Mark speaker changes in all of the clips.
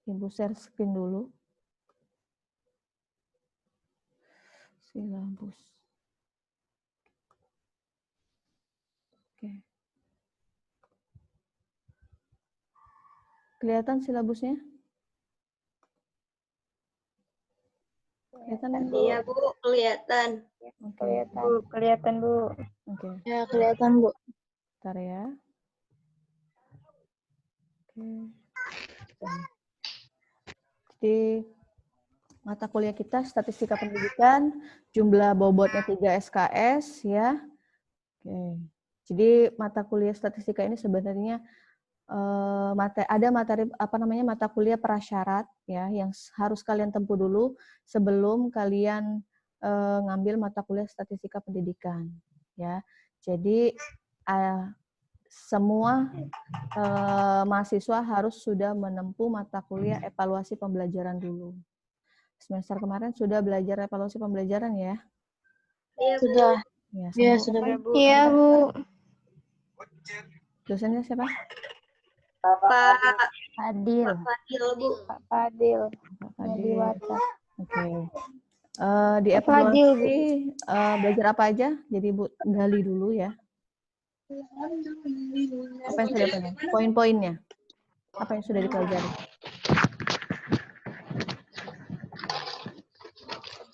Speaker 1: Ibu share screen dulu. Silabus. Oke. Kelihatan silabusnya? Kelihatan?
Speaker 2: Iya, Bu, kelihatan.
Speaker 1: Oke.
Speaker 3: Kelihatan, Bu.
Speaker 1: Oke.
Speaker 2: Ya, kelihatan, Bu.
Speaker 1: Bentar ya. Oke. Jadi mata kuliah kita statistika pendidikan, jumlah bobotnya 3 SKS ya. Oke. Jadi mata kuliah statistika ini sebenarnya ada materi mata kuliah prasyarat ya yang harus kalian tempuh dulu sebelum kalian ngambil mata kuliah statistika pendidikan ya. Jadi semua mahasiswa harus sudah menempuh mata kuliah evaluasi pembelajaran dulu. Semester kemarin sudah belajar evaluasi pembelajaran ya?
Speaker 2: Iya, sudah.
Speaker 1: Ya,
Speaker 2: Iya, sudah, Bu.
Speaker 3: Iya, Bu.
Speaker 1: Dosennya siapa?
Speaker 2: Pak
Speaker 3: Fadil.
Speaker 2: Fadil, Bu.
Speaker 3: Pak Fadil.
Speaker 1: Pak
Speaker 3: Fadil
Speaker 1: Fadil.
Speaker 3: Wata.
Speaker 1: Oke. Di
Speaker 3: Pak Fadil, Bu.
Speaker 1: evaluasi belajar apa aja? Jadi Bu gali dulu ya. Apa yang sudah pernah? Poin-poinnya. Apa yang sudah dipelajari?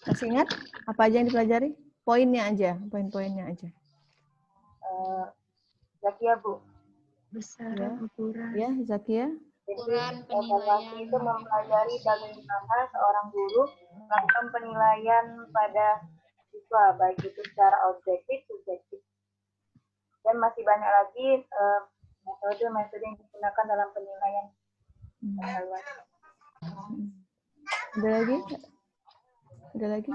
Speaker 1: Masih ingat? Apa aja yang dipelajari? Poinnya aja, poin-poinnya aja.
Speaker 2: Zakia, Bu.
Speaker 3: Besaran ukuran.
Speaker 1: Ya, Zakia.
Speaker 2: Jadi, evaluasi itu mempelajari bagaimana seorang guru melakukan penilaian pada siswa, baik itu secara objektif, subjektif. Dan masih banyak lagi metode-metode yang digunakan dalam penilaian evaluasi.
Speaker 1: Ada lagi? Ada lagi?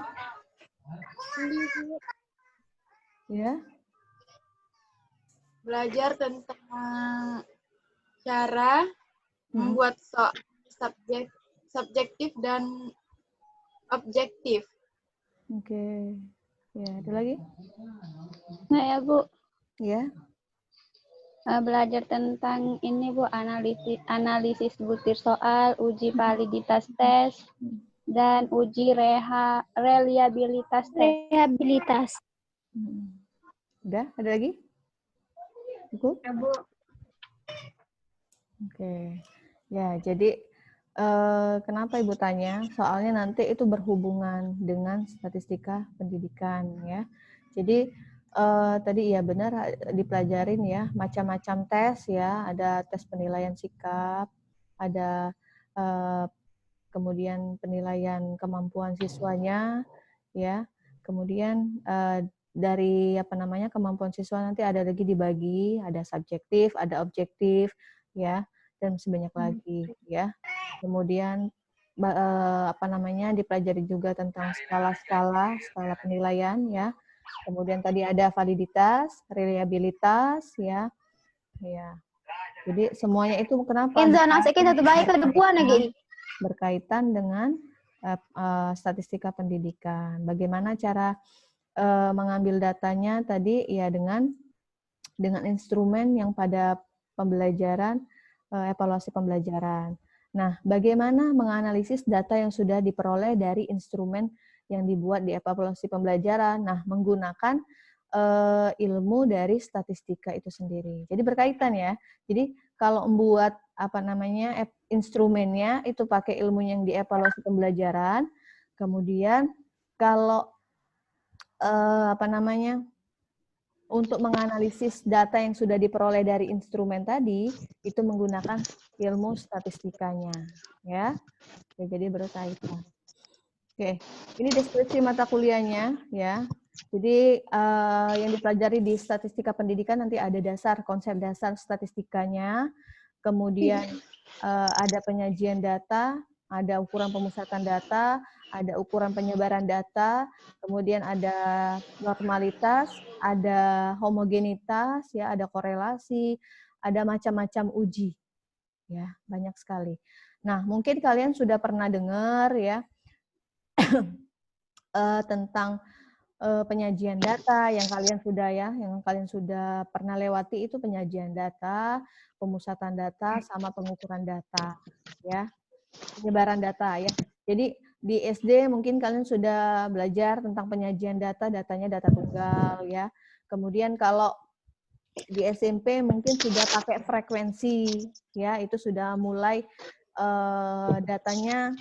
Speaker 1: Ya.
Speaker 4: Belajar tentang cara membuat soal subjektif dan objektif.
Speaker 1: Oke. Ya, ada lagi?
Speaker 3: Nah ya, Bu.
Speaker 1: Ya.
Speaker 3: Belajar tentang ini, Bu, analisis butir soal, uji validitas tes, dan uji reliabilitas tes.
Speaker 1: Udah, ada lagi? Cukup?
Speaker 3: Ya, Bu.
Speaker 1: Oke. Ya, jadi kenapa Ibu tanya? Soalnya nanti itu berhubungan dengan statistika pendidikan ya. Jadi tadi ya benar dipelajarin ya macam-macam tes ya. Ada tes penilaian sikap, ada kemudian penilaian kemampuan siswanya ya. Kemudian dari kemampuan siswa nanti ada lagi dibagi, ada subjektif, ada objektif ya, dan sebanyak lagi ya. Kemudian dipelajari juga tentang skala penilaian ya. Kemudian tadi ada validitas, reliabilitas ya. Ya. Jadi semuanya itu kenapa? Berkaitan dengan statistika pendidikan. Bagaimana cara mengambil datanya tadi ya dengan instrumen yang pada pembelajaran evaluasi pembelajaran. Nah, bagaimana menganalisis data yang sudah diperoleh dari instrumen yang dibuat di evaluasi pembelajaran? Nah, menggunakan ilmu dari statistika itu sendiri. Jadi berkaitan ya. Jadi kalau membuat instrumennya itu pakai ilmu yang dievaluasi pembelajaran. Kemudian kalau untuk menganalisis data yang sudah diperoleh dari instrumen tadi itu menggunakan ilmu statistikanya ya. Oke, jadi berkaitan. Oke, ini deskripsi mata kuliahnya ya. Jadi yang dipelajari di statistika pendidikan nanti ada konsep dasar statistikanya, kemudian ada penyajian data, ada ukuran pemusatan data, ada ukuran penyebaran data, kemudian ada normalitas, ada homogenitas, ya, ada korelasi, ada macam-macam uji, ya, banyak sekali. Nah, mungkin kalian sudah pernah dengar ya tentang penyajian data yang kalian sudah pernah lewati itu penyajian data, pemusatan data, sama pengukuran data, ya. penyebaran data ya. Jadi di SD mungkin kalian sudah belajar tentang penyajian data, datanya data tunggal ya. Kemudian kalau di SMP mungkin sudah pakai frekuensi ya, itu sudah mulai datanya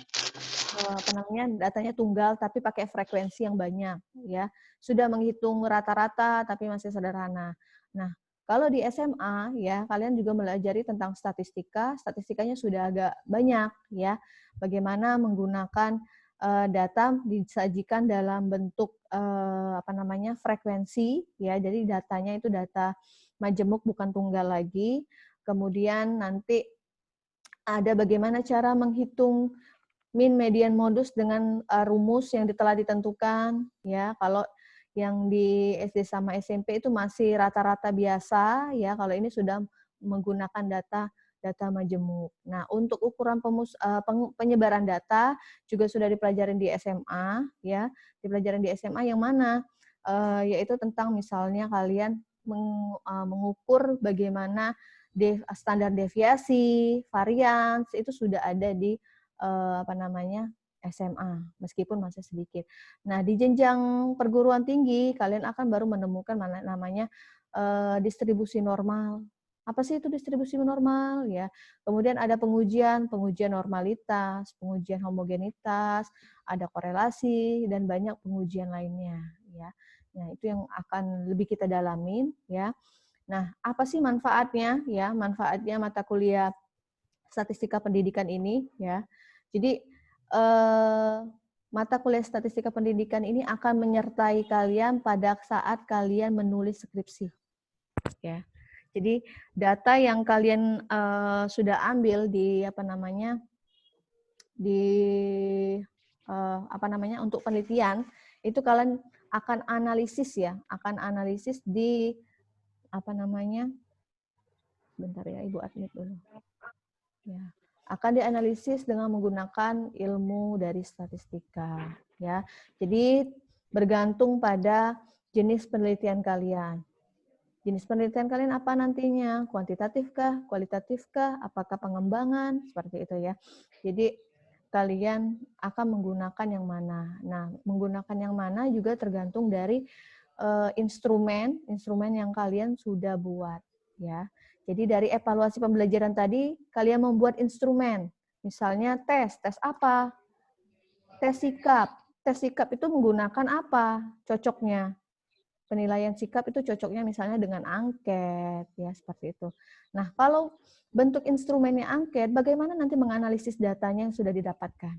Speaker 1: datanya tunggal tapi pakai frekuensi yang banyak ya. Sudah menghitung rata-rata tapi masih sederhana. Nah, kalau di SMA ya kalian juga melajari tentang statistika, statistikanya sudah agak banyak ya. Bagaimana menggunakan data disajikan dalam bentuk frekuensi ya. Jadi datanya itu data majemuk bukan tunggal lagi. Kemudian nanti ada bagaimana cara menghitung min, median, modus dengan rumus yang telah ditentukan ya. Kalau yang di SD sama SMP itu masih rata-rata biasa ya. Kalau ini sudah menggunakan data majemuk. Nah, untuk ukuran penyebaran data juga sudah dipelajarin di SMA ya. Dipelajarin di SMA yang mana yaitu tentang misalnya kalian mengukur bagaimana standar deviasi, varians itu sudah ada di SMA, meskipun masih sedikit. Nah, di jenjang perguruan tinggi, kalian akan baru menemukan namanya distribusi normal. Apa sih itu distribusi normal? Ya, kemudian ada pengujian normalitas, pengujian homogenitas, ada korelasi, dan banyak pengujian lainnya. Ya, nah itu yang akan lebih kita dalamin. Ya, nah apa sih manfaatnya? Ya, manfaatnya mata kuliah statistika pendidikan ini. Ya, jadi mata kuliah statistika pendidikan ini akan menyertai kalian pada saat kalian menulis skripsi. Ya, jadi data yang kalian sudah ambil di untuk penelitian itu kalian akan analisis ya, akan analisis di bentar ya Ibu admit dulu. Ya, akan dianalisis dengan menggunakan ilmu dari statistika ya. Jadi bergantung pada jenis penelitian kalian. Jenis penelitian kalian apa nantinya? Kuantitatifkah, kualitatifkah, apakah pengembangan, seperti itu ya. Jadi kalian akan menggunakan yang mana. Nah, menggunakan yang mana juga tergantung dari instrumen yang kalian sudah buat ya. Jadi dari evaluasi pembelajaran tadi, kalian membuat instrumen. Misalnya tes apa? Tes sikap. Tes sikap itu menggunakan apa? Cocoknya. Penilaian sikap itu cocoknya misalnya dengan angket, ya seperti itu. Nah, kalau bentuk instrumennya angket, bagaimana nanti menganalisis datanya yang sudah didapatkan?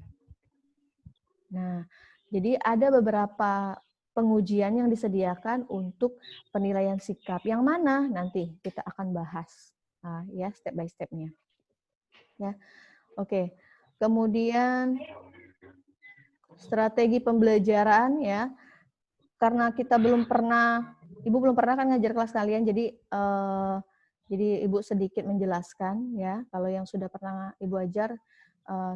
Speaker 1: Nah, jadi ada beberapa pengujian yang disediakan untuk penilaian sikap. Yang mana nanti kita akan bahas, ya step by step-nya. Ya, oke. Kemudian strategi pembelajaran ya. Karena kita belum pernah, Ibu belum pernah kan ngajar kelas kalian, jadi Ibu sedikit menjelaskan ya. Kalau yang sudah pernah Ibu ajar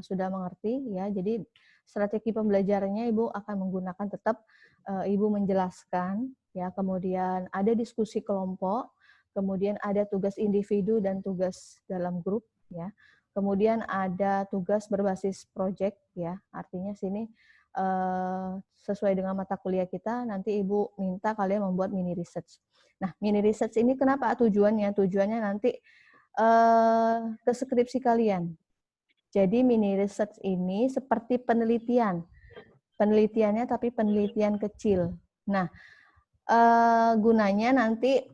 Speaker 1: sudah mengerti ya. Jadi strategi pembelajarannya Ibu akan menggunakan tetap Ibu menjelaskan ya. Kemudian ada diskusi kelompok, kemudian ada tugas individu dan tugas dalam grup ya. Kemudian ada tugas berbasis project ya. Artinya sini sesuai dengan mata kuliah kita, nanti Ibu minta kalian membuat mini research. Nah, mini research ini kenapa tujuannya? Tujuannya nanti ke skripsi kalian. Jadi mini research ini seperti penelitian. Penelitiannya tapi penelitian kecil. Nah, gunanya nanti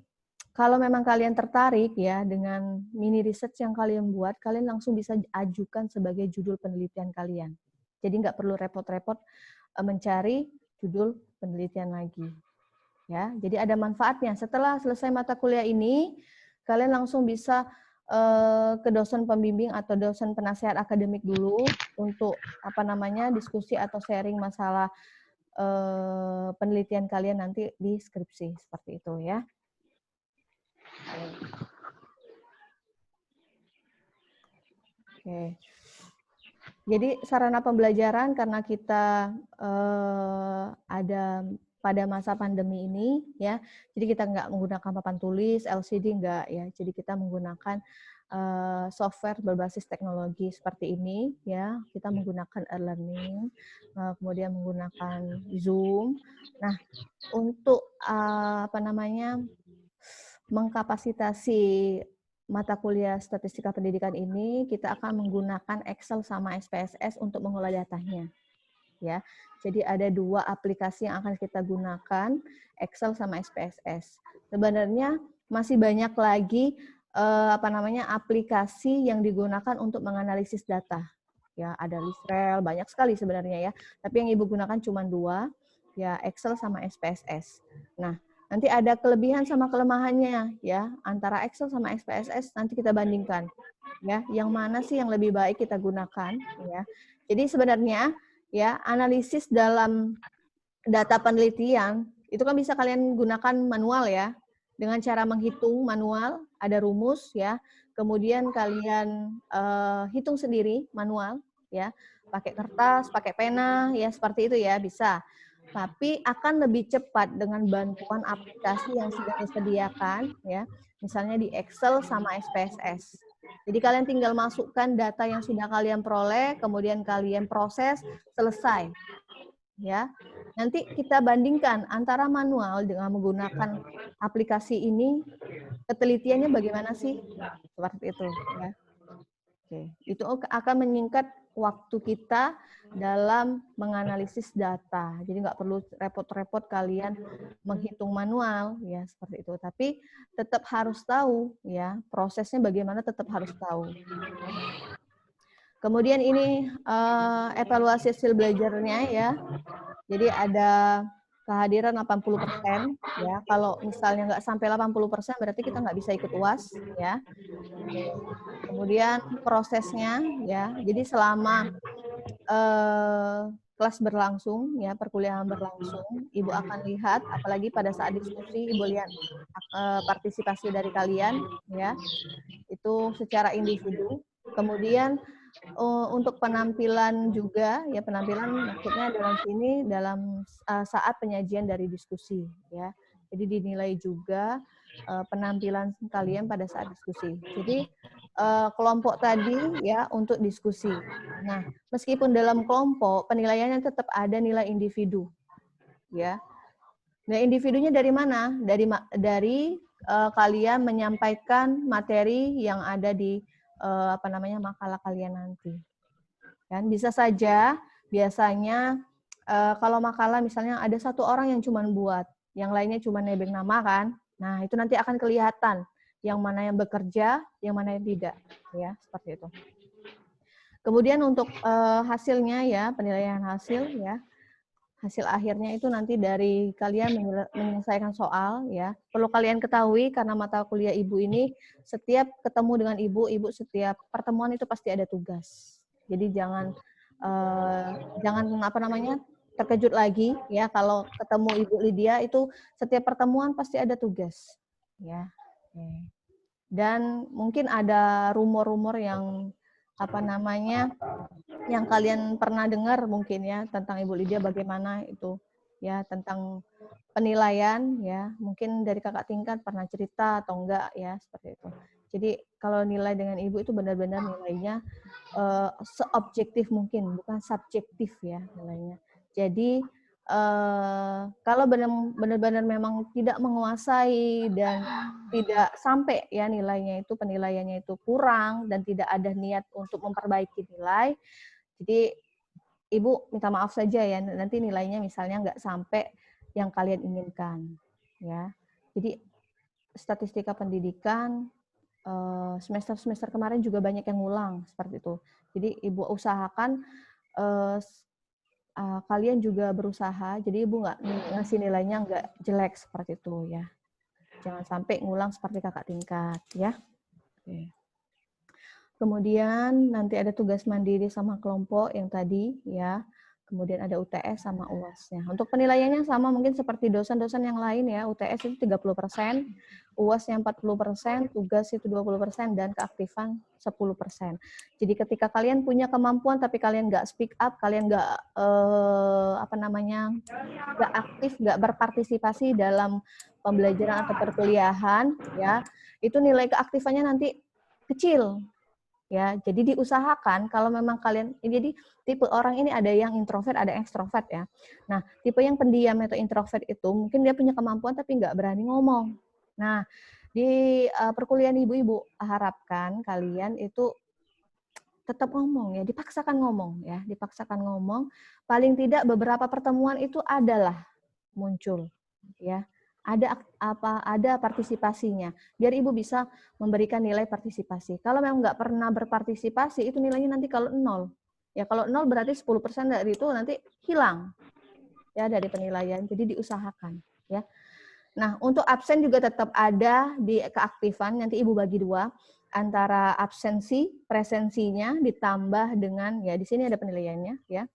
Speaker 1: kalau memang kalian tertarik ya dengan mini research yang kalian buat, kalian langsung bisa ajukan sebagai judul penelitian kalian. Jadi nggak perlu repot-repot mencari judul penelitian lagi. Ya, jadi ada manfaatnya. Setelah selesai mata kuliah ini, kalian langsung bisa ke dosen pembimbing atau dosen penasehat akademik dulu untuk diskusi atau sharing masalah penelitian kalian nanti di skripsi seperti itu ya. Oke. Jadi sarana pembelajaran karena kita ada pada masa pandemi ini ya, jadi kita nggak menggunakan papan tulis, LCD nggak ya, jadi kita menggunakan software berbasis teknologi seperti ini, ya. Kita menggunakan e-learning, kemudian menggunakan Zoom. Nah, untuk mengkapasitasi mata kuliah statistika pendidikan ini, kita akan menggunakan Excel sama SPSS untuk mengolah datanya. Ya, jadi ada 2 aplikasi yang akan kita gunakan, Excel sama SPSS. Sebenarnya masih banyak lagi aplikasi yang digunakan untuk menganalisis data. Ya, ada Listrel, banyak sekali sebenarnya ya. Tapi yang Ibu gunakan cuma 2, ya Excel sama SPSS. Nah, nanti ada kelebihan sama kelemahannya ya, antara Excel sama SPSS nanti kita bandingkan. Ya, yang mana sih yang lebih baik kita gunakan ya. Jadi sebenarnya ya, analisis dalam data penelitian itu kan bisa kalian gunakan manual ya, dengan cara menghitung manual, ada rumus ya, kemudian kalian hitung sendiri manual ya, pakai kertas, pakai pena ya, seperti itu ya, bisa. Tapi akan lebih cepat dengan bantuan aplikasi yang sudah disediakan ya, misalnya di Excel sama SPSS. Jadi kalian tinggal masukkan data yang sudah kalian peroleh, kemudian kalian proses, selesai. Ya. Nanti kita bandingkan antara manual dengan menggunakan aplikasi ini, ketelitiannya bagaimana sih? Seperti itu ya. Oke, itu akan menyingkat waktu kita dalam menganalisis data. Jadi nggak perlu repot-repot kalian menghitung manual ya, seperti itu. Tapi tetap harus tahu ya, prosesnya bagaimana tetap harus tahu. Kemudian ini evaluasi hasil belajarnya ya. Jadi ada kehadiran 80% ya. Kalau misalnya nggak sampai 80% berarti kita nggak bisa ikut UAS ya. Kemudian prosesnya ya. Jadi selama kelas berlangsung ya, perkuliahan berlangsung, Ibu akan lihat, apalagi pada saat diskusi Ibu lihat partisipasi dari kalian ya. Itu secara individu. Kemudian untuk penampilan juga ya, penampilan maksudnya dalam sini dalam saat penyajian dari diskusi ya. Jadi dinilai juga penampilan kalian pada saat diskusi. Jadi kelompok tadi ya untuk diskusi. Nah, meskipun dalam kelompok penilaiannya tetap ada nilai individu ya. Nah, individunya dari mana? Dari kalian menyampaikan materi yang ada di makalah kalian nanti. Kan bisa saja biasanya kalau makalah misalnya ada 1 orang yang cuma buat, yang lainnya cuma nebeng nama kan. Nah, itu nanti akan kelihatan yang mana yang bekerja, yang mana yang tidak, ya, seperti itu. Kemudian untuk hasilnya ya, penilaian hasil ya. Hasil akhirnya itu nanti dari kalian menyelesaikan soal ya. Perlu kalian ketahui karena mata kuliah Ibu ini setiap ketemu dengan Ibu setiap pertemuan itu pasti ada tugas. Jadi jangan terkejut lagi ya kalau ketemu Ibu Lydia itu setiap pertemuan pasti ada tugas ya. Dan mungkin ada rumor-rumor yang yang kalian pernah dengar mungkin ya tentang Ibu Lydia bagaimana itu ya tentang penilaian ya, mungkin dari kakak tingkat pernah cerita atau enggak ya, seperti itu. Jadi kalau nilai dengan Ibu itu benar-benar nilainya seobjektif mungkin, bukan subjektif ya nilainya. Jadi kalau benar-benar memang tidak menguasai dan tidak sampai ya nilainya itu, penilaiannya itu kurang dan tidak ada niat untuk memperbaiki nilai, jadi Ibu minta maaf saja ya, nanti nilainya misalnya nggak sampai yang kalian inginkan ya. Jadi statistika pendidikan semester kemarin juga banyak yang ngulang seperti itu. Jadi Ibu usahakan kalian juga berusaha, jadi Ibu nggak ngasih nilainya nggak jelek seperti itu ya. Jangan sampai ngulang seperti kakak tingkat ya. Oke. Kemudian nanti ada tugas mandiri sama kelompok yang tadi ya. Kemudian ada UTS sama UAS-nya. Untuk penilaiannya sama mungkin seperti dosen-dosen yang lain ya. UTS itu 30%, UAS-nya 40%, tugas itu 20%, dan keaktifan 10%. Jadi ketika kalian punya kemampuan tapi kalian nggak speak up, kalian nggak nggak aktif, nggak berpartisipasi dalam pembelajaran atau perkuliahan ya, itu nilai keaktifannya nanti kecil. Ya, jadi diusahakan kalau memang kalian, jadi tipe orang ini ada yang introvert, ada yang ekstrovert ya. Nah, tipe yang pendiam atau introvert itu mungkin dia punya kemampuan tapi nggak berani ngomong. Nah, di perkuliahan ibu-ibu harapkan kalian itu tetap ngomong ya, dipaksakan ngomong ya, dipaksakan ngomong. Paling tidak beberapa pertemuan itu adalah muncul ya. Ada partisipasinya. Biar ibu bisa memberikan nilai partisipasi. Kalau memang nggak pernah berpartisipasi, itu nilainya nanti kalau 0. Ya kalau 0 berarti 10% dari itu nanti hilang ya dari penilaian. Jadi diusahakan ya. Nah, untuk absen juga tetap ada di keaktifan, nanti ibu bagi 2 antara absensi, presensinya ditambah dengan ya di sini ada penilaiannya ya.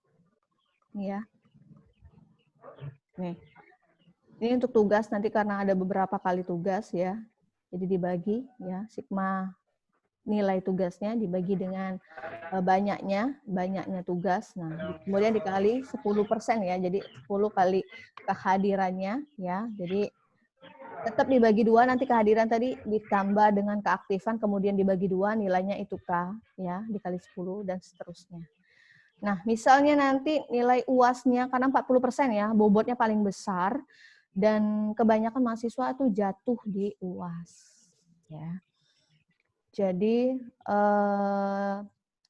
Speaker 1: Ya. Nih. Ini untuk tugas nanti karena ada beberapa kali tugas ya. Jadi dibagi ya, sigma nilai tugasnya dibagi dengan banyaknya tugas. Nah, kemudian dikali 10% ya. Jadi 10 kali kehadirannya ya. Jadi tetap dibagi 2 nanti kehadiran tadi ditambah dengan keaktifan kemudian dibagi 2 nilainya itu K ya, dikali 10 dan seterusnya. Nah, misalnya nanti nilai UAS-nya karena 40% ya, bobotnya paling besar dan kebanyakan mahasiswa itu jatuh di UAS ya. Jadi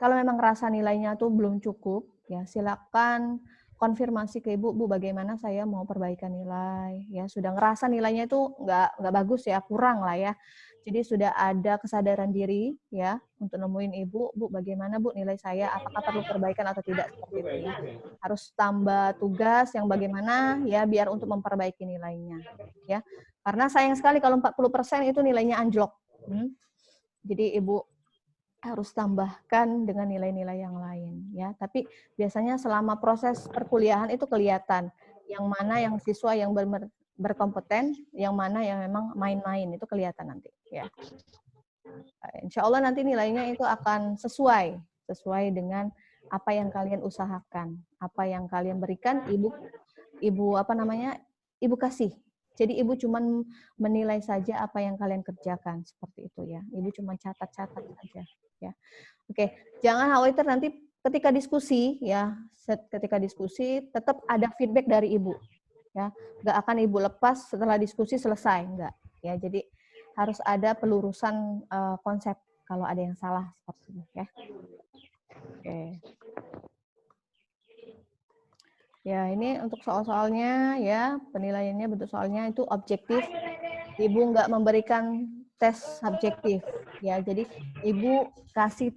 Speaker 1: kalau memang rasa nilainya tuh belum cukup ya silakan konfirmasi ke ibu, Bu bagaimana saya mau perbaikan nilai ya, sudah ngerasa nilainya itu nggak bagus ya, kurang lah ya. Jadi sudah ada kesadaran diri ya untuk nemuin ibu, Bu bagaimana Bu nilai saya, apakah perlu perbaikan atau tidak seperti itu ya. Harus tambah tugas yang bagaimana ya biar untuk memperbaiki nilainya ya. Karena sayang sekali kalau 40% itu nilainya anjlok. Jadi ibu harus tambahkan dengan nilai-nilai yang lain ya. Tapi biasanya selama proses perkuliahan itu kelihatan yang mana yang siswa yang berkompeten, yang mana yang memang main-main itu kelihatan nanti ya. Insya Allah nanti nilainya itu akan sesuai dengan apa yang kalian usahakan, apa yang kalian berikan, ibu kasih. Jadi ibu cuman menilai saja apa yang kalian kerjakan seperti itu ya. Ibu cuma catat-catat saja ya. Oke, jangan khawatir nanti ketika diskusi ya, ketika diskusi tetap ada feedback dari ibu ya. Nggak akan ibu lepas setelah diskusi selesai, enggak ya. Jadi harus ada pelurusan konsep kalau ada yang salah seperti itu ya. Oke. Ya, ini untuk soal-soalnya ya, penilaiannya bentuk soalnya itu objektif. Ibu nggak memberikan tes subjektif ya. Jadi ibu kasih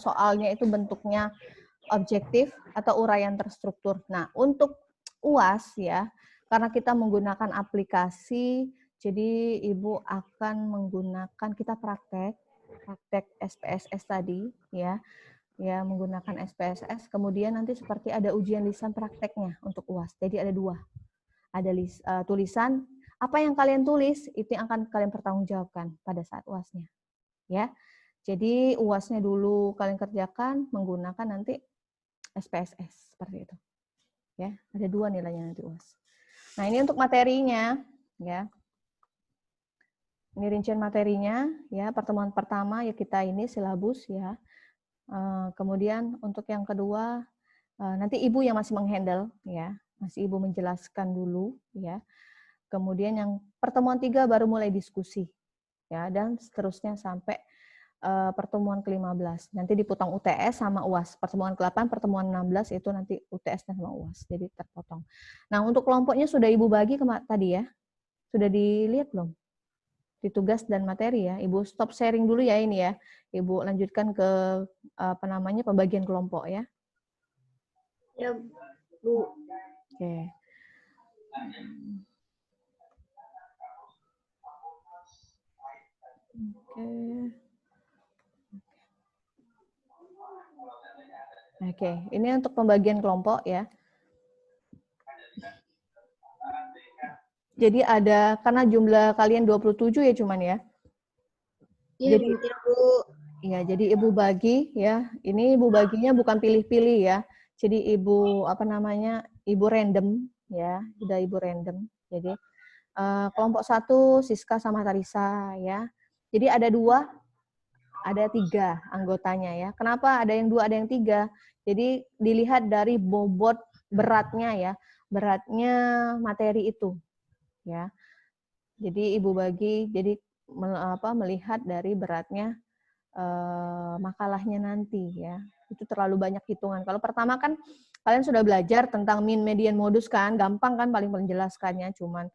Speaker 1: soalnya itu bentuknya objektif atau uraian terstruktur. Nah, untuk UAS ya, karena kita menggunakan aplikasi, jadi ibu akan menggunakan kita praktek SPSS tadi ya. Ya, menggunakan SPSS, kemudian nanti seperti ada ujian lisan prakteknya untuk UAS. Jadi ada 2. Ada tulisan, apa yang kalian tulis, itu yang akan kalian pertanggungjawabkan pada saat UAS-nya. Ya. Jadi UAS-nya dulu kalian kerjakan, menggunakan nanti SPSS, seperti itu. Ya, ada 2 nilainya nanti UAS. Nah, ini untuk materinya, ya. Ini rincian materinya, ya. Pertemuan pertama, ya kita ini silabus, ya. Kemudian untuk yang kedua nanti ibu yang masih menghandle ya, masih ibu menjelaskan dulu ya. Kemudian yang pertemuan 3 baru mulai diskusi ya, dan seterusnya sampai pertemuan ke-15. Nanti dipotong UTS sama UAS. Pertemuan ke-8, pertemuan 16 itu nanti UTS dan sama UAS. Jadi terpotong. Nah, untuk kelompoknya sudah ibu bagi tadi ya. Sudah dilihat belum? Di tugas dan materi ya. Ibu stop sharing dulu ya ini ya. Ibu lanjutkan ke pembagian kelompok ya.
Speaker 2: Ya, Bu.
Speaker 1: Oke. Oke, ini untuk pembagian kelompok ya. Jadi ada, karena jumlah kalian 27 ya cuman ya.
Speaker 2: Iya,
Speaker 1: Jadi,
Speaker 2: Bu.
Speaker 1: ya, jadi ibu bagi ya. Ini ibu baginya bukan pilih-pilih ya. Jadi ibu ibu random ya. Udah ibu random. Jadi kelompok 1 Siska sama Tarisa ya. Jadi ada 2 ada 3 anggotanya ya. Kenapa ada yang 2, ada yang 3? Jadi dilihat dari bobot beratnya ya, beratnya materi itu ya. Jadi ibu bagi, jadi melihat dari beratnya makalahnya nanti ya. Itu terlalu banyak hitungan. Kalau pertama kan kalian sudah belajar tentang min, median, modus kan, gampang kan paling menjelaskannya, cuman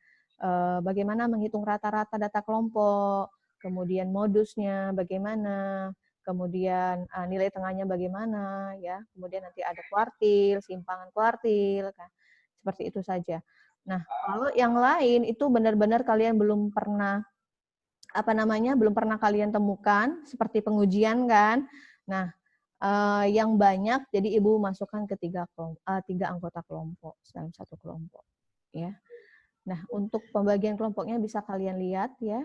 Speaker 1: bagaimana menghitung rata-rata data kelompok, kemudian modusnya bagaimana, kemudian nilai tengahnya bagaimana ya, kemudian nanti ada kuartil, simpangan kuartil kan. Seperti itu saja. Nah, kalau yang lain itu benar-benar kalian belum pernah belum pernah kalian temukan, seperti pengujian kan. Nah, yang banyak, jadi ibu masukkan ke 3 anggota kelompok dalam satu kelompok. Ya. Nah, untuk pembagian kelompoknya bisa kalian lihat ya,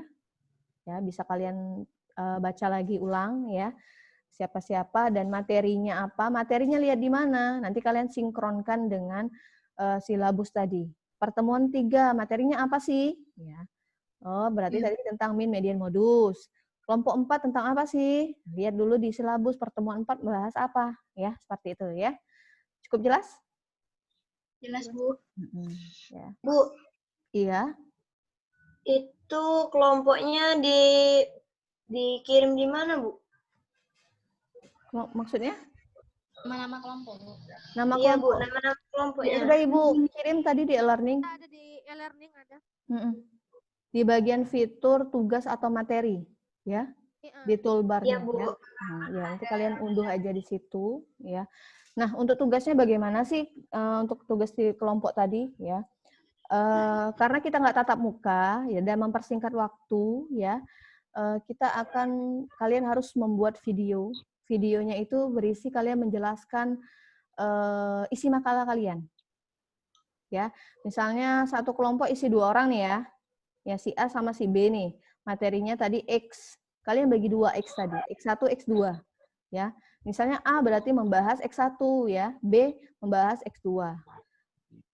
Speaker 1: bisa kalian baca lagi ulang ya, siapa-siapa dan materinya apa. Materinya lihat di mana, nanti kalian sinkronkan dengan silabus tadi. Pertemuan 3, materinya apa sih? Ya. Oh, berarti tadi tentang min, median, modus. Kelompok 4 tentang apa sih? Lihat dulu di silabus pertemuan 4 membahas apa. Ya, seperti itu ya. Cukup jelas?
Speaker 5: Jelas, Bu.
Speaker 1: Ya.
Speaker 5: Bu,
Speaker 1: Iya.
Speaker 5: itu kelompoknya dikirim di mana, Bu?
Speaker 1: Maksudnya?
Speaker 3: Nama kelompok, Bu.
Speaker 1: Nama
Speaker 5: Iya, Bu,
Speaker 1: kelompok.
Speaker 5: nama-nama kelompoknya.
Speaker 1: Ya, sudah Ibu kirim tadi di e-learning.
Speaker 4: Ada di e-learning ada.
Speaker 1: Di bagian fitur, tugas, atau materi. Ya. Di toolbar-nya.
Speaker 5: Iya, Bu.
Speaker 1: Ya. Nah, ya, nanti kalian unduh aja di situ. Ya. Nah, untuk tugasnya bagaimana sih? Untuk tugas di kelompok tadi. Ya. Karena kita nggak tatap muka ya, dan mempersingkat waktu ya, kalian harus membuat video. Videonya itu berisi kalian menjelaskan isi makalah kalian. Ya, misalnya satu kelompok isi 2 orang nih ya si A sama si B nih. Materinya tadi X. Kalian bagi 2 X tadi, X1, X2. Ya, misalnya A berarti membahas X1 ya, B membahas X2.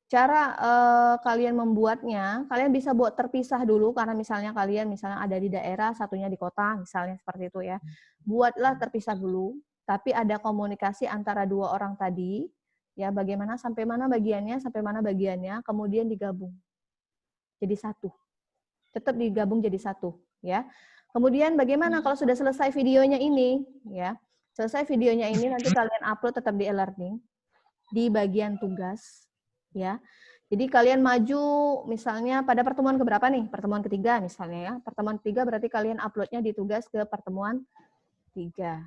Speaker 1: Cara kalian membuatnya, kalian bisa buat terpisah dulu karena misalnya kalian ada di daerah, satunya di kota, misalnya seperti itu ya. Buatlah terpisah dulu, tapi ada komunikasi antara 2 orang tadi, ya bagaimana sampai mana bagiannya, kemudian digabung. Jadi satu. Tetap digabung jadi satu, ya. Kemudian bagaimana kalau sudah selesai videonya ini, ya. Selesai videonya ini nanti kalian upload tetap di e-learning di bagian tugas. Ya, jadi kalian maju misalnya pada pertemuan keberapa nih? Pertemuan ketiga misalnya ya. Pertemuan ketiga berarti kalian uploadnya di tugas ke pertemuan 3.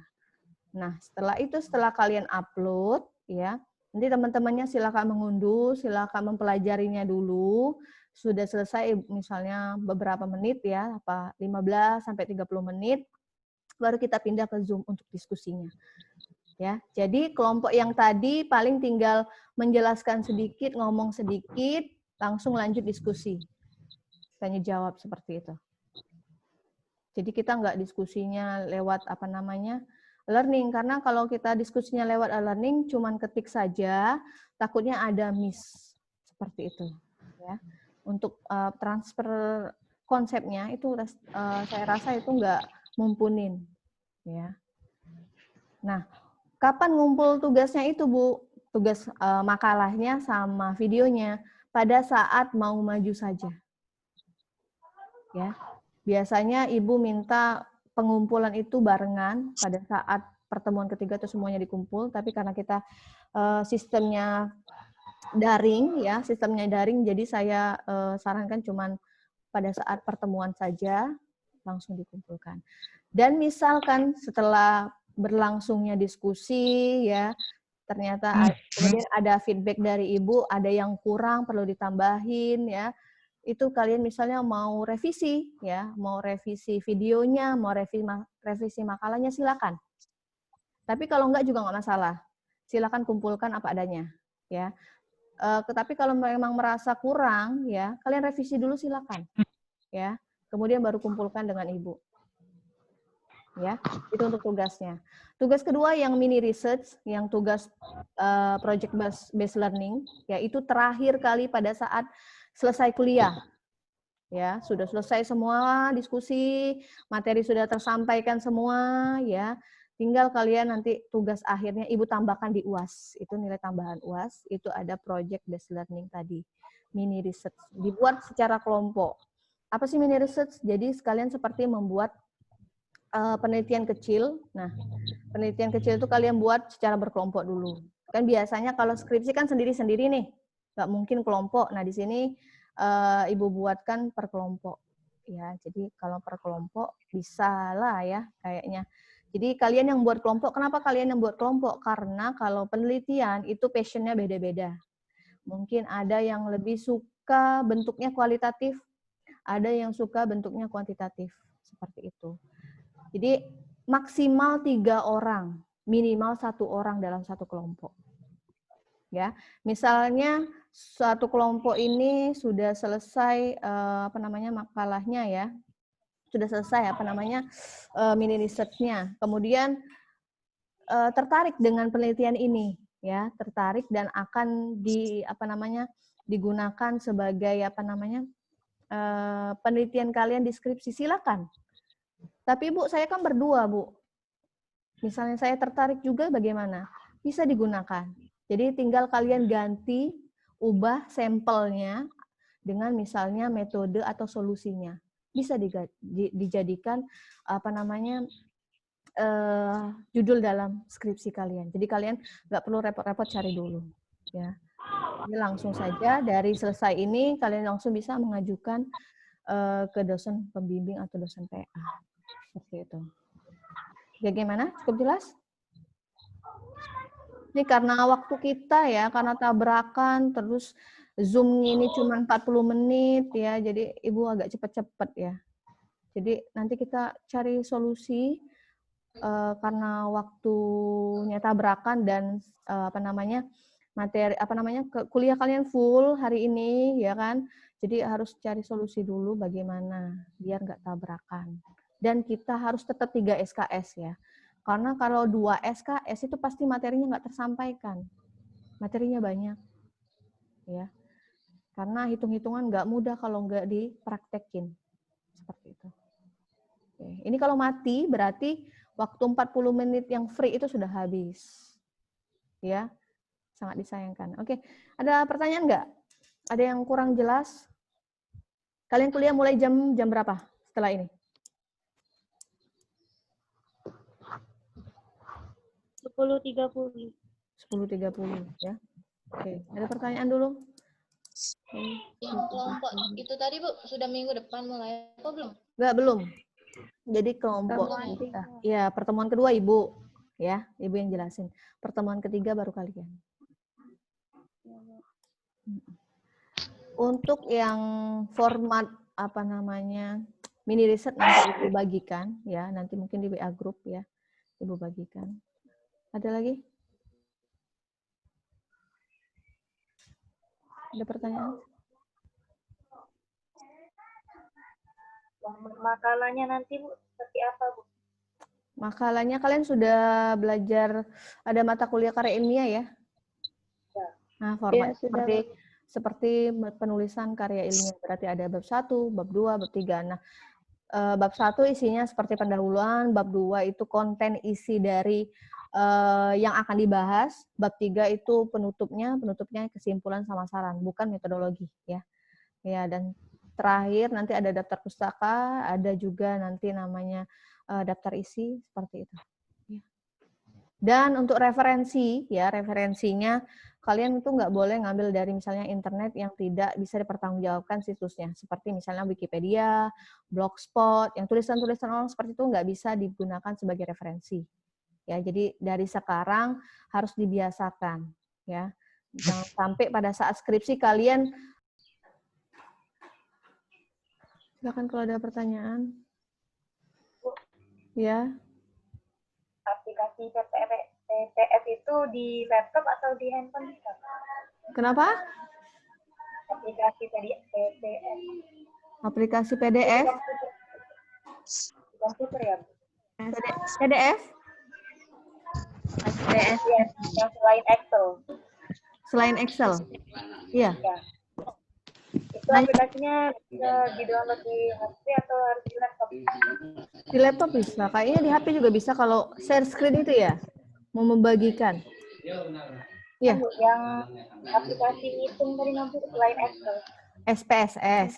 Speaker 1: Nah, setelah kalian upload ya, nanti teman-temannya silakan mengunduh, silakan mempelajarinya dulu. Sudah selesai misalnya beberapa menit ya, 15 sampai 30 menit, baru kita pindah ke Zoom untuk diskusinya. Ya, jadi kelompok yang tadi paling tinggal menjelaskan sedikit, ngomong sedikit, langsung lanjut diskusi. Tanya jawab seperti itu. Jadi kita nggak diskusinya lewat learning, karena kalau kita diskusinya lewat learning cuman ketik saja, takutnya ada miss seperti itu. Ya, untuk transfer konsepnya itu saya rasa itu nggak mumpunin. Ya. Nah, kapan ngumpul tugasnya itu, Bu? Tugas makalahnya sama videonya pada saat mau maju saja. Ya. Biasanya Ibu minta pengumpulan itu barengan pada saat pertemuan ketiga itu semuanya dikumpul, tapi karena kita sistemnya daring ya, jadi saya sarankan cuman pada saat pertemuan saja langsung dikumpulkan. Dan misalkan setelah berlangsungnya diskusi ya, ternyata kemudian ada feedback dari Ibu, ada yang kurang perlu ditambahin ya, itu kalian misalnya mau revisi ya, mau revisi videonya, mau revisi makalahnya, silakan. Tapi kalau enggak juga nggak masalah, silakan kumpulkan apa adanya ya. Tetapi kalau memang merasa kurang ya, kalian revisi dulu silakan ya, kemudian baru kumpulkan dengan Ibu. Ya, itu untuk tugasnya. Tugas kedua yang mini research, yang tugas project based learning, ya itu terakhir kali pada saat selesai kuliah. Ya, sudah selesai semua diskusi, materi sudah tersampaikan semua, ya. Tinggal kalian nanti tugas akhirnya Ibu tambahkan di UAS. Itu nilai tambahan UAS, itu ada project based learning tadi. Mini research, dibuat secara kelompok. Apa sih mini research? Jadi sekalian seperti membuat penelitian kecil. Nah, penelitian kecil itu kalian buat secara berkelompok dulu. Kan biasanya kalau skripsi kan sendiri-sendiri nih, nggak mungkin kelompok. Nah, di sini Ibu buatkan per kelompok. Ya, jadi kalau per kelompok bisa lah ya kayaknya. Jadi kalian yang buat kelompok, kenapa kalian yang buat kelompok? Karena kalau penelitian itu passion-nya beda-beda. Mungkin ada yang lebih suka bentuknya kualitatif, ada yang suka bentuknya kuantitatif. Seperti itu. Jadi maksimal 3 orang, minimal 1 orang dalam satu kelompok. Ya, misalnya satu kelompok ini sudah selesai makalahnya ya, sudah selesai mini research-nya. Kemudian tertarik dengan penelitian ini, ya, tertarik dan akan digunakan sebagai penelitian kalian di skripsi, silakan. Tapi Bu, saya kan berdua, Bu. Misalnya saya tertarik juga bagaimana? Bisa digunakan. Jadi tinggal kalian ganti, ubah sampelnya dengan misalnya metode atau solusinya. Bisa dijadikan judul dalam skripsi kalian. Jadi kalian nggak perlu repot-repot cari dulu. Ya. Jadi langsung saja dari selesai ini kalian langsung bisa mengajukan ke dosen pembimbing atau dosen PA. Seperti itu. Bagaimana? Cukup jelas? Ini karena waktu kita ya, karena tabrakan, terus Zoom ini cuma 40 menit ya, jadi Ibu agak cepat-cepat ya. Jadi nanti kita cari solusi karena waktunya tabrakan dan kuliah kalian full hari ini ya kan. Jadi harus cari solusi dulu bagaimana biar nggak tabrakan. Dan kita harus tetap 3 SKS ya. Karena kalau 2 SKS itu pasti materinya nggak tersampaikan. Materinya banyak. Ya. Karena hitung-hitungan nggak mudah kalau nggak dipraktekin. Seperti itu. Oke. Ini kalau mati berarti waktu 40 menit yang free itu sudah habis. Ya. Sangat disayangkan. Oke. Ada pertanyaan nggak? Ada yang kurang jelas? Kalian kuliah mulai jam berapa setelah ini?
Speaker 5: 10.30.
Speaker 1: 10.30 ya. Oke, ada pertanyaan dulu?
Speaker 3: Yang kelompok itu tadi Bu, sudah minggu depan mulai apa belum?
Speaker 1: Enggak, belum. Jadi kelompok kita. Ya, pertemuan kedua Ibu. Ya, Ibu yang jelasin. Pertemuan ketiga baru kalian. Untuk yang format mini riset nanti Ibu bagikan ya, nanti mungkin di WA group ya. Ibu bagikan. Ada lagi? Ada pertanyaan?
Speaker 2: Makalahnya nanti Bu, seperti apa Bu?
Speaker 1: Makalahnya kalian sudah belajar, ada mata kuliah karya ilmiah ya?
Speaker 2: Ya.
Speaker 1: Nah, format seperti penulisan karya ilmiah. Berarti ada bab 1, bab 2, bab 3. Nah, bab 1 isinya seperti pendahuluan, bab 2 itu konten isi dari yang akan dibahas, bab 3 itu penutupnya kesimpulan sama saran, bukan metodologi ya. Ya, dan terakhir nanti ada daftar pustaka, ada juga nanti namanya daftar isi seperti itu. Ya. Dan untuk referensi ya, referensinya kalian itu nggak boleh ngambil dari misalnya internet yang tidak bisa dipertanggungjawabkan situsnya, seperti misalnya Wikipedia, Blogspot, yang tulisan-tulisan orang seperti itu nggak bisa digunakan sebagai referensi. Ya, jadi dari sekarang harus dibiasakan, ya. Jangan sampai pada saat skripsi kalian, silakan kalau ada pertanyaan. Ya.
Speaker 2: Aplikasi PDF itu di laptop atau di handphone bisa?
Speaker 1: Kenapa?
Speaker 2: Aplikasi PDF.
Speaker 1: Aplikasi PDF?
Speaker 2: Komputer ya?
Speaker 1: PDF?
Speaker 2: PDF yang selain Excel.
Speaker 1: Selain Excel? Iya.
Speaker 2: Ya. Itu aplikasinya bisa di-download di HP atau harus di laptop?
Speaker 1: Di laptop bisa, kayaknya di HP juga bisa kalau share screen itu ya, mau membagikan. Iya.
Speaker 2: Yang aplikasi ngitung tadi nanti selain Excel.
Speaker 1: SPSS.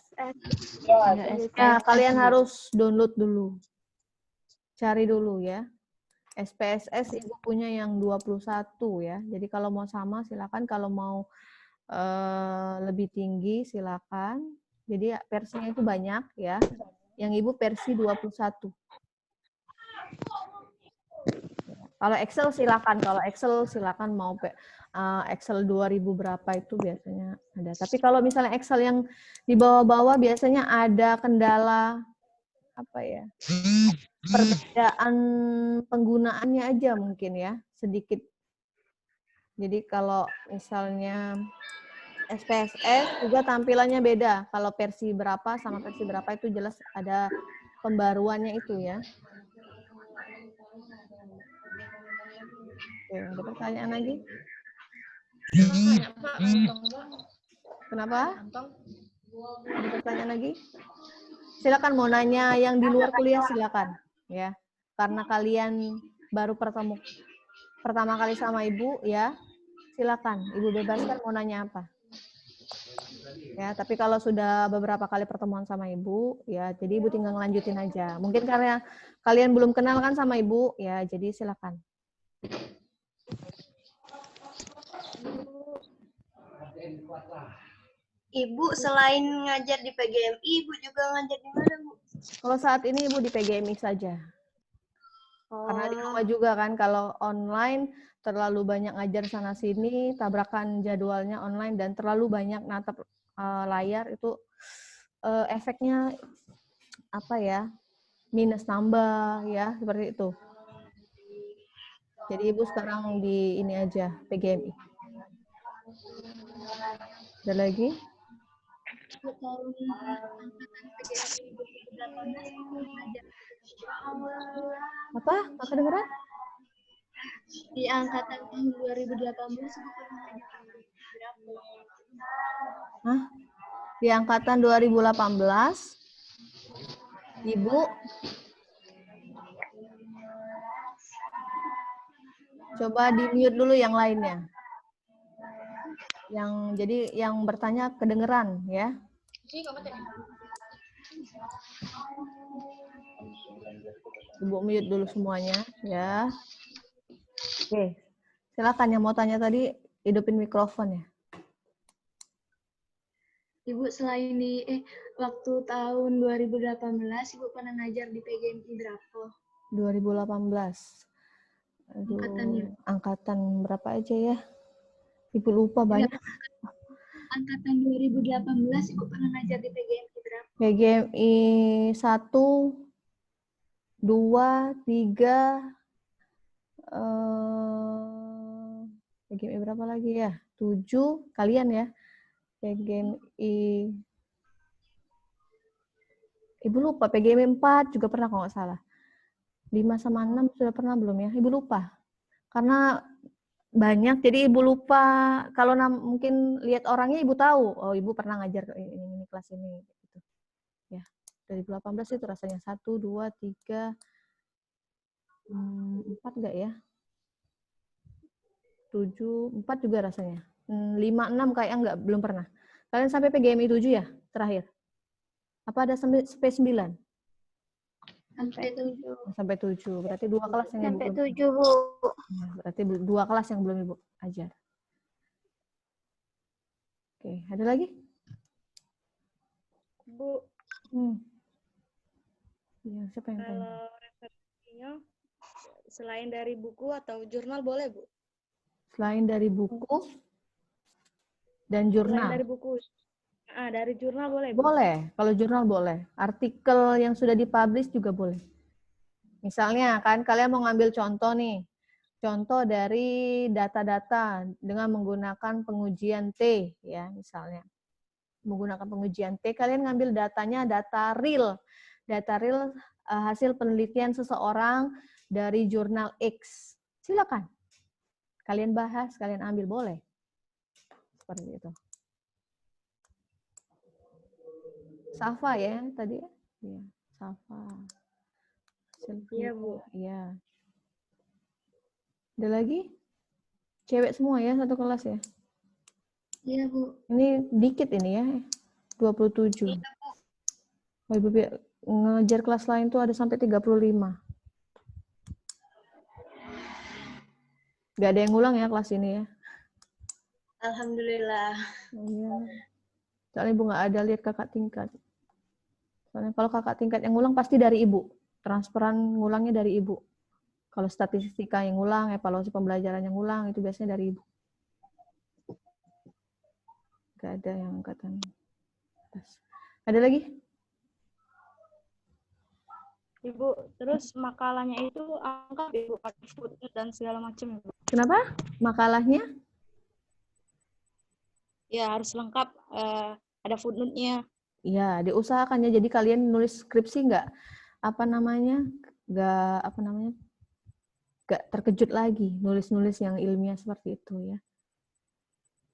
Speaker 2: Ya,
Speaker 1: Ya, kalian harus download dulu. Cari dulu ya. SPSS Ibu punya yang 21 ya. Jadi kalau mau sama silakan, kalau mau lebih tinggi silakan. Jadi versinya itu banyak ya. Yang Ibu versi 21. Kalau Excel silakan mau Excel 2000 berapa itu biasanya ada. Tapi kalau misalnya Excel yang di bawah-bawah biasanya ada kendala apa ya? Perbedaan penggunaannya aja mungkin ya, sedikit. Jadi kalau misalnya SPSS juga tampilannya beda. Kalau versi berapa sama versi berapa itu jelas ada pembaruannya itu ya. Oke, ada pertanyaan lagi? Kenapa? Ada pertanyaan lagi? Silakan mau nanya yang di luar kuliah silakan ya. Karena kalian baru pertama kali sama Ibu ya. Silakan, Ibu bebaskan mau nanya apa. Ya, tapi kalau sudah beberapa kali pertemuan sama Ibu ya, jadi Ibu tinggal ngelanjutin aja. Mungkin karena kalian belum kenal kan sama Ibu ya, jadi silakan.
Speaker 5: Ibu selain ngajar di PGMI, Ibu juga ngajar di mana, Bu?
Speaker 1: Kalau saat ini Ibu di PGMI saja. Karena di rumah juga kan, kalau online terlalu banyak ngajar sana sini, tabrakan jadwalnya online dan terlalu banyak natap layar itu efeknya apa ya? Minus nambah ya, seperti itu. Jadi Ibu sekarang di ini aja, PGMI. Ada lagi?
Speaker 5: Tahun angkatan PGMI 2018 ngajar
Speaker 1: Apa? Nggak kedengeran?
Speaker 5: di angkatan tahun 2018 Ibu pernah ngajar berapa?
Speaker 1: Hah? Di angkatan 2018 Ibu coba di-mute dulu yang lainnya. Jadi yang bertanya kedengeran ya. Ibu mute dulu semuanya ya. Oke. Silakan yang mau tanya tadi hidupin mikrofon ya.
Speaker 5: Ibu selain di waktu tahun 2018 Ibu pernah ngajar di PGMI berapa?
Speaker 1: 2018. Aduh,
Speaker 5: Angkatannya.
Speaker 1: angkatan berapa aja ya? Ibu lupa banyak.
Speaker 5: Angkatan 2018 Ibu pernah ngajar di PGMI berapa?
Speaker 1: PGMI 1, 2, 3, PGMI berapa lagi ya? 7 kalian ya. PGMI Ibu lupa, PGMI 4 juga pernah kalau nggak salah. 5 sama 6 sudah pernah belum ya? Ibu lupa. Karena banyak, jadi Ibu lupa. Kalau mungkin lihat orangnya Ibu tahu, oh Ibu pernah ngajar ini kelas ini. Gitu. Ya, 2018 itu rasanya 1, 2, 3, 4 enggak ya? 7, 4 juga rasanya. 5, 6 kayaknya enggak, belum pernah. Kalian sampai PGMI 7 ya, terakhir? Apa ada sampai 9?
Speaker 5: Sampai 7.
Speaker 1: Sampai 7. Berarti 2 kelas yang
Speaker 5: Sampai
Speaker 1: Ibu
Speaker 5: 7, Bu.
Speaker 1: Ya, berarti 2 kelas yang belum Ibu ajar. Oke, ada lagi?
Speaker 6: Bu,
Speaker 1: Ya, siapa yang tanya?
Speaker 6: kalau referensinya selain dari buku atau jurnal boleh, Bu?
Speaker 1: Selain dari buku dan jurnal?
Speaker 6: Selain dari buku. Dari jurnal boleh, Bu?
Speaker 1: Boleh, kalau jurnal boleh. Artikel yang sudah dipublish juga boleh. Misalnya kan kalian mau ngambil contoh nih. Contoh dari data-data dengan menggunakan pengujian T ya misalnya. Menggunakan pengujian T kalian ngambil datanya data real. Data real hasil penelitian seseorang dari jurnal X. Silakan. Kalian bahas, kalian ambil boleh. Seperti itu. Safa ya tadi? Iya, Safa.
Speaker 6: Iya, Bu.
Speaker 1: Iya. Ada lagi? Cewek semua ya, satu kelas ya?
Speaker 5: Iya, Bu.
Speaker 1: Ini dikit ini ya, 27. Oh, Ibu ngejar kelas lain tuh ada sampai 35. Gak ada yang ngulang ya kelas ini ya?
Speaker 5: Alhamdulillah.
Speaker 1: Oh, iya. Soalnya Ibu nggak ada lihat kakak tingkat. Soalnya kalau kakak tingkat yang ngulang pasti dari Ibu. Transferan ngulangnya dari Ibu. Kalau statistika yang ngulang, evaluasi pembelajaran yang ngulang, itu biasanya dari Ibu. Gak ada yang angkatan. Ada lagi?
Speaker 6: Ibu, terus makalahnya itu angkat Ibu pakai footnote dan segala macam, Ibu.
Speaker 1: Kenapa? Makalahnya?
Speaker 6: Ya, harus lengkap, ada footnote-nya.
Speaker 1: Iya, diusahakan ya. Jadi kalian nulis skripsi nggak nggak terkejut lagi nulis-nulis yang ilmiah seperti itu ya.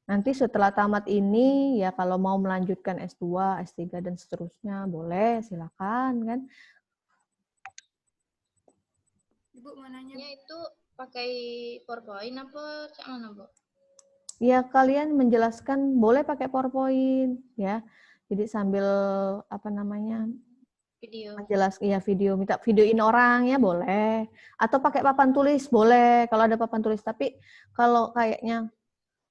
Speaker 1: Nanti setelah tamat ini ya kalau mau melanjutkan S2, S3 dan seterusnya boleh, silakan kan.
Speaker 4: Ibu mau nanya.
Speaker 3: Ya itu pakai PowerPoint apa cak mana, Bu?
Speaker 1: Ya kalian menjelaskan boleh pakai PowerPoint ya. Jadi sambil
Speaker 3: Video.
Speaker 1: video, minta videoin orang ya boleh. Atau pakai papan tulis boleh kalau ada papan tulis. Tapi kalau kayaknya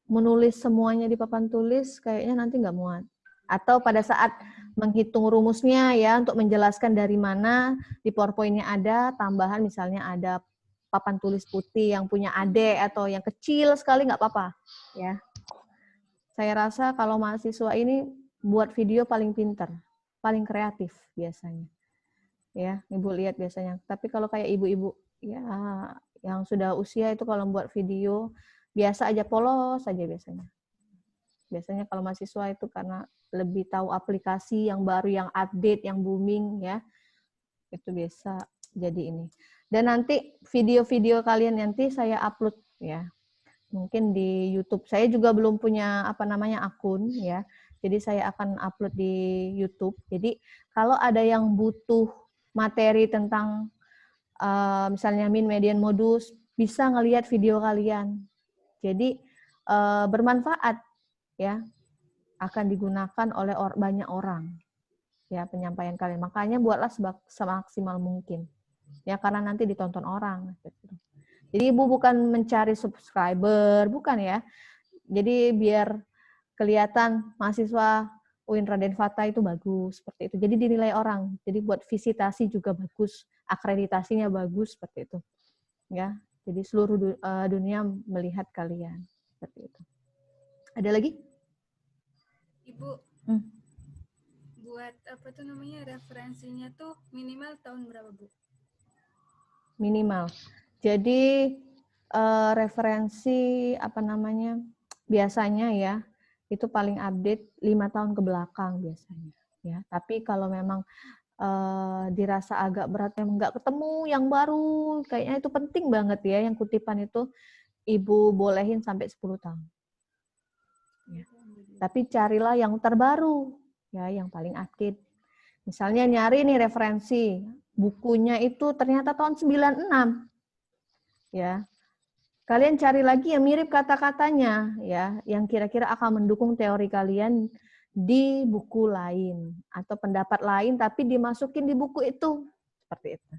Speaker 1: menulis semuanya di papan tulis kayaknya nanti nggak muat. Atau pada saat menghitung rumusnya ya untuk menjelaskan dari mana di PowerPoint-nya ada tambahan misalnya ada papan tulis putih yang punya adik atau yang kecil sekali nggak apa-apa ya. Saya rasa kalau mahasiswa ini buat video paling pintar, paling kreatif biasanya. Ya, Ibu lihat biasanya. Tapi kalau kayak ibu-ibu ya yang sudah usia itu kalau buat video biasa aja, polos aja biasanya. Biasanya kalau mahasiswa itu karena lebih tahu aplikasi yang baru, yang update, yang booming ya. Itu biasa jadi ini. Dan nanti video-video kalian nanti saya upload ya. Mungkin di YouTube. Saya juga belum punya akun ya. Jadi saya akan upload di YouTube. Jadi kalau ada yang butuh materi tentang misalnya min, median, modus, bisa ngelihat video kalian. Jadi bermanfaat ya, akan digunakan oleh banyak orang ya penyampaian kalian. Makanya buatlah semaksimal mungkin ya karena nanti ditonton orang. Jadi Ibu bukan mencari subscriber, bukan ya. Jadi biar kelihatan mahasiswa UIN Raden Fata itu bagus seperti itu. Jadi dinilai orang. Jadi buat visitasi juga bagus, akreditasinya bagus seperti itu. Ya. Jadi seluruh dunia melihat kalian seperti itu. Ada lagi?
Speaker 4: Ibu, buat referensinya tuh minimal tahun berapa, Bu?
Speaker 1: Minimal. Jadi referensi biasanya ya itu paling update 5 tahun ke belakang biasanya ya. Tapi kalau memang dirasa agak berat memang nggak ketemu yang baru, kayaknya itu penting banget ya yang kutipan itu Ibu bolehin sampai 10 tahun. Ya. Tapi carilah yang terbaru ya, yang paling update. Misalnya nyari nih referensi, bukunya itu ternyata tahun 96. Ya. Kalian cari lagi yang mirip kata-katanya ya, yang kira-kira akan mendukung teori kalian di buku lain atau pendapat lain tapi dimasukin di buku itu. Seperti itu.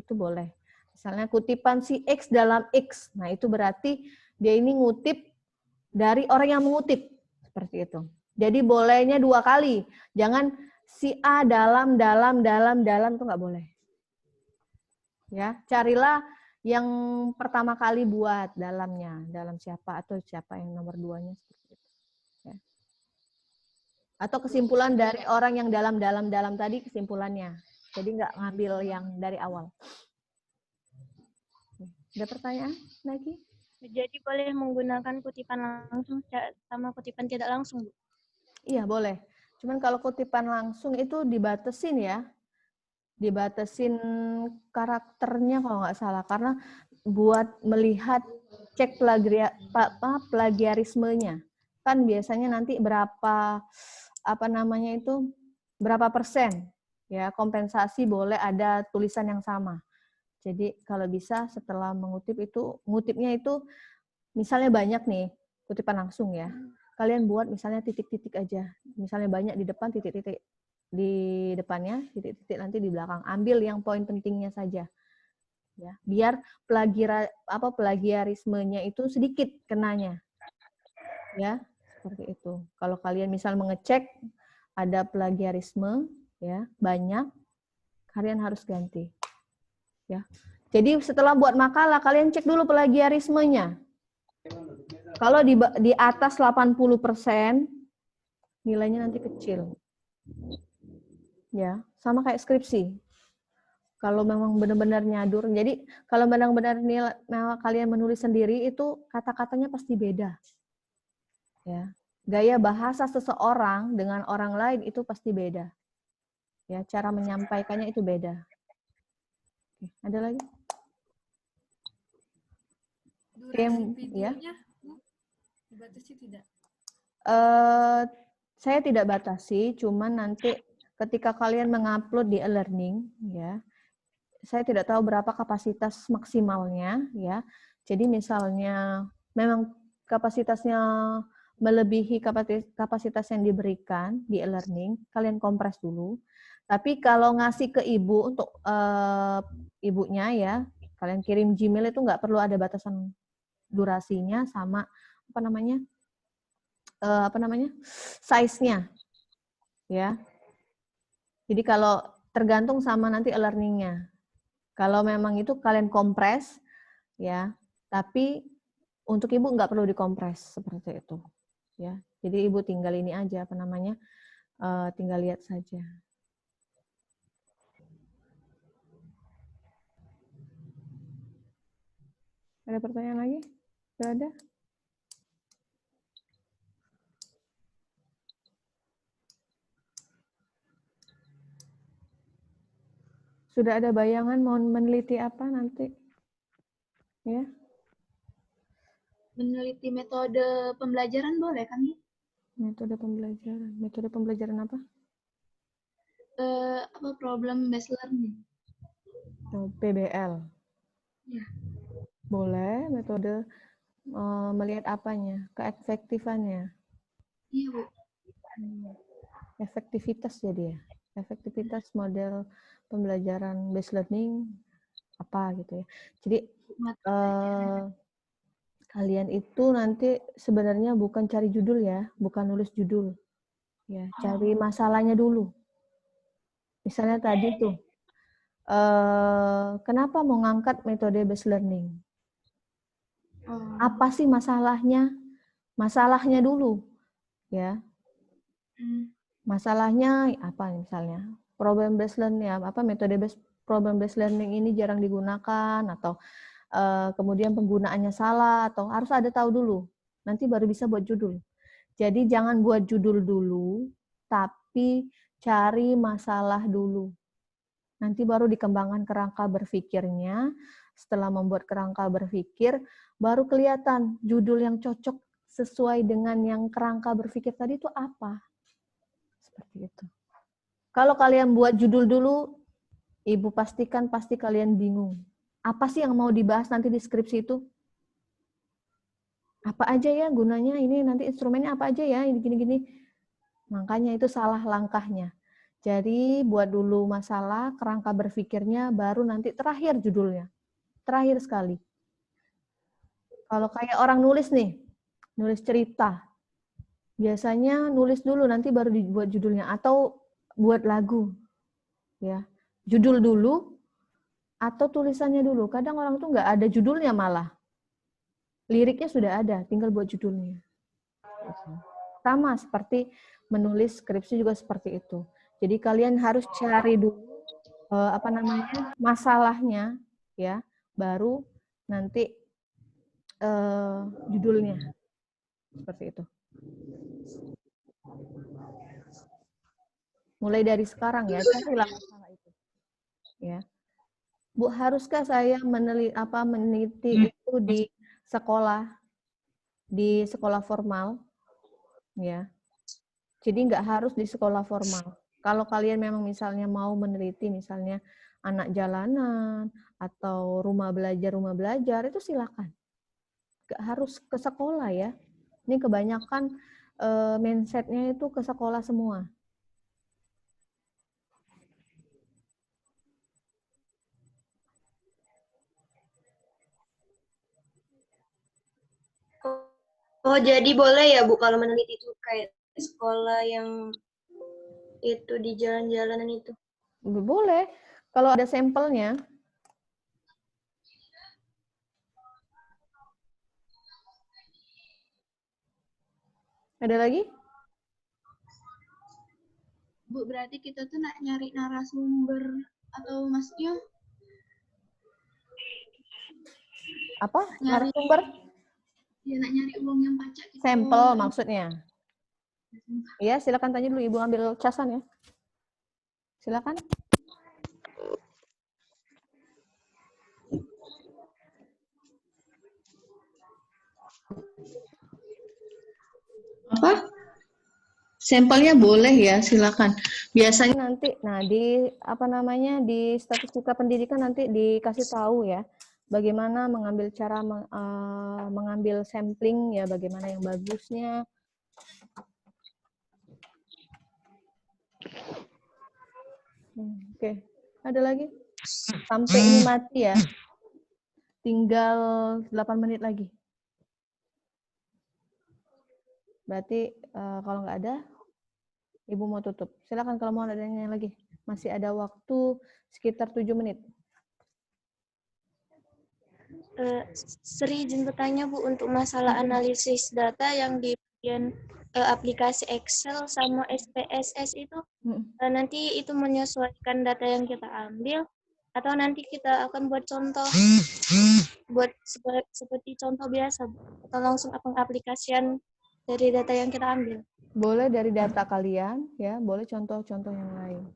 Speaker 1: Itu boleh. Misalnya kutipan si X dalam X. Nah, itu berarti dia ini ngutip dari orang yang mengutip. Seperti itu. Jadi bolehnya 2 kali. Jangan si A dalam itu nggak boleh. Ya, carilah yang pertama kali buat dalamnya, dalam siapa atau siapa yang nomor 2-nya seperti itu. Ya. Atau kesimpulan dari orang yang dalam tadi kesimpulannya. Jadi nggak ngambil yang dari awal. Ada pertanyaan lagi?
Speaker 7: Jadi boleh menggunakan kutipan langsung sama kutipan tidak langsung, Bu?
Speaker 1: Iya, boleh. Cuman kalau kutipan langsung itu dibatasin ya. Dibatasin karakternya kalau nggak salah. Karena buat melihat cek plagiarismenya. Kan biasanya nanti berapa berapa persen ya kompensasi boleh ada tulisan yang sama. Jadi kalau bisa setelah mengutip itu, ngutipnya itu misalnya banyak nih, kutipan langsung ya. Kalian buat misalnya titik-titik aja. Misalnya banyak di depan, titik-titik di depannya, titik-titik nanti di belakang. Ambil yang poin pentingnya saja. Ya, biar plagiarismenya itu sedikit kenanya. Ya, seperti itu. Kalau kalian misal mengecek ada plagiarisme ya, banyak, kalian harus ganti. Ya. Jadi setelah buat makalah kalian cek dulu plagiarismenya. Kalau di atas 80%, nilainya nanti kecil. Ya, sama kayak skripsi. Kalau memang benar-benar nyadur, jadi kalau benar-benar kalian menulis sendiri itu kata-katanya pasti beda. Ya, gaya bahasa seseorang dengan orang lain itu pasti beda. Ya, cara menyampaikannya itu beda. Oke, ada lagi?
Speaker 4: Durasi videonya, Bu, dibatasi tidak?
Speaker 1: Saya tidak batasi, cuman nanti ketika kalian mengupload di e-learning, ya, saya tidak tahu berapa kapasitas maksimalnya, ya. Jadi misalnya memang kapasitasnya melebihi kapasitas yang diberikan di e-learning, kalian kompres dulu. Tapi kalau ngasih ke ibu untuk ibunya ya, kalian kirim Gmail itu nggak perlu ada batasan durasinya sama size-nya, ya. Jadi kalau tergantung sama nanti e-learning-nya. Kalau memang itu kalian kompres, ya, tapi untuk ibu nggak perlu dikompres seperti itu, ya. Jadi ibu tinggal ini aja, tinggal lihat saja. Ada pertanyaan lagi? Sudah ada? Sudah ada bayangan mau meneliti apa nanti? Ya.
Speaker 5: Meneliti metode pembelajaran boleh kan, Bu?
Speaker 1: Metode pembelajaran. Metode pembelajaran apa?
Speaker 5: Problem based learning.
Speaker 1: Oh, PBL.
Speaker 5: Ya.
Speaker 1: Boleh, metode melihat apanya? Keefektifannya.
Speaker 5: Iya, Bu.
Speaker 1: Efektivitas jadi ya. Efektivitas model pembelajaran based learning apa gitu ya. Jadi kalian itu nanti sebenarnya bukan cari judul ya, bukan nulis judul. Ya, cari masalahnya dulu. Misalnya tadi tuh, kenapa mau ngangkat metode based learning? Apa sih masalahnya? Masalahnya dulu, ya. Masalahnya apa misalnya? Problem based learning, metode problem based learning ini jarang digunakan atau kemudian penggunaannya salah atau harus ada tahu dulu. Nanti baru bisa buat judul. Jadi jangan buat judul dulu, tapi cari masalah dulu. Nanti baru dikembangkan kerangka berpikirnya. Setelah membuat kerangka berpikir, baru kelihatan judul yang cocok sesuai dengan yang kerangka berpikir tadi itu apa. Seperti itu. Kalau kalian buat judul dulu, Ibu pastikan pasti kalian bingung. Apa sih yang mau dibahas nanti di skripsi itu? Apa aja ya gunanya ini, nanti instrumennya apa aja ya, ini gini-gini. Makanya itu salah langkahnya. Jadi buat dulu masalah, kerangka berpikirnya, baru nanti terakhir judulnya. Terakhir sekali. Kalau kayak orang nulis nih, nulis cerita. Biasanya nulis dulu, nanti baru dibuat judulnya. Atau buat lagu. Ya, judul dulu, atau tulisannya dulu. Kadang orang tuh nggak ada judulnya malah. Liriknya sudah ada, tinggal buat judulnya. Sama seperti menulis skripsi juga seperti itu. Jadi kalian harus cari dulu masalahnya, ya, baru nanti judulnya. Seperti itu. Mulai dari sekarang ya, carilah masalah itu. Ya. Bu, haruskah saya meneliti itu di sekolah formal? Ya. Jadi nggak harus di sekolah formal. Kalau kalian memang misalnya mau meneliti misalnya anak jalanan atau rumah belajar itu silakan. Nggak harus ke sekolah ya. Ini kebanyakan mindset-nya itu ke sekolah semua.
Speaker 8: Oh, jadi boleh ya Bu kalau meneliti itu kayak sekolah yang itu di jalan-jalanan itu?
Speaker 1: Boleh. Kalau ada sampelnya. Ada lagi?
Speaker 5: Bu, berarti kita tuh nak nyari narasumber atau maksudnya
Speaker 1: Apa?
Speaker 5: Nyari.
Speaker 1: Narasumber?
Speaker 5: ya nak nyari uang yang pacak gitu.
Speaker 1: Sampel maksudnya. Iya, silakan tanya dulu Ibu, ambil casan ya. Silakan. Apa? Sampelnya boleh ya, silakan. Biasanya nanti, nah di apa namanya di statistika pendidikan nanti dikasih tahu ya, bagaimana mengambil cara mengambil sampling ya, bagaimana yang bagusnya. Oke, ada lagi? Sampai ini mati ya. Tinggal 8 menit lagi. Berarti kalau nggak ada, Ibu mau tutup. Silakan kalau mau ada yang lagi. Masih ada waktu sekitar 7 menit.
Speaker 7: Sri izin bertanya Bu, untuk masalah analisis data yang di bagian aplikasi Excel sama SPSS itu, nanti itu menyesuaikan data yang kita ambil, atau nanti kita akan buat contoh, buat seperti contoh biasa, atau langsung pengaplikasian dari data yang kita ambil?
Speaker 1: Boleh dari data kalian, ya, boleh contoh-contoh yang lain.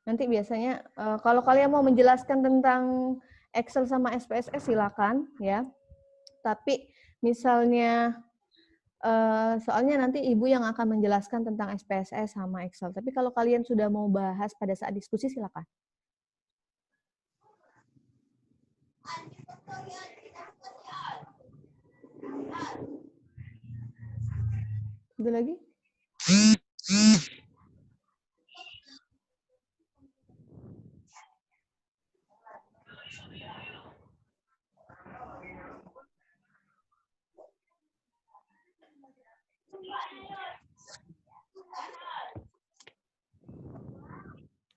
Speaker 1: Nanti biasanya kalau kalian mau menjelaskan tentang Excel sama SPSS silakan, ya. Tapi misalnya soalnya nanti Ibu yang akan menjelaskan tentang SPSS sama Excel. Tapi kalau kalian sudah mau bahas pada saat diskusi silakan. Ada lagi?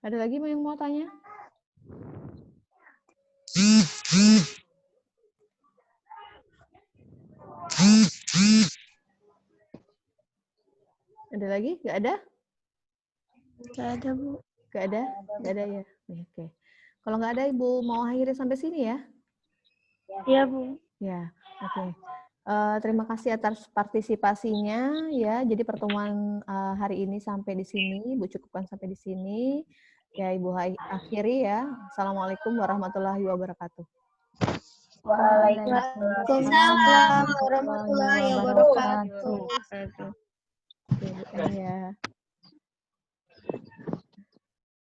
Speaker 1: Ada lagi yang mau tanya? Ada lagi? Nggak ada?
Speaker 7: Nggak ada Bu.
Speaker 1: Nggak ada? Nggak ada ya? Oke. Kalau nggak ada, Ibu mau akhiri sampai sini ya?
Speaker 7: Iya Bu.
Speaker 1: Ya, oke. Terima kasih atas partisipasinya ya. Jadi pertemuan hari ini sampai di sini, Ibu cukupkan sampai di sini. Ya, Ibu akhiri ya. Assalamualaikum warahmatullahi wabarakatuh.
Speaker 2: Waalaikumsalam warahmatullahi wabarakatuh.
Speaker 1: Oke, Bu, ya.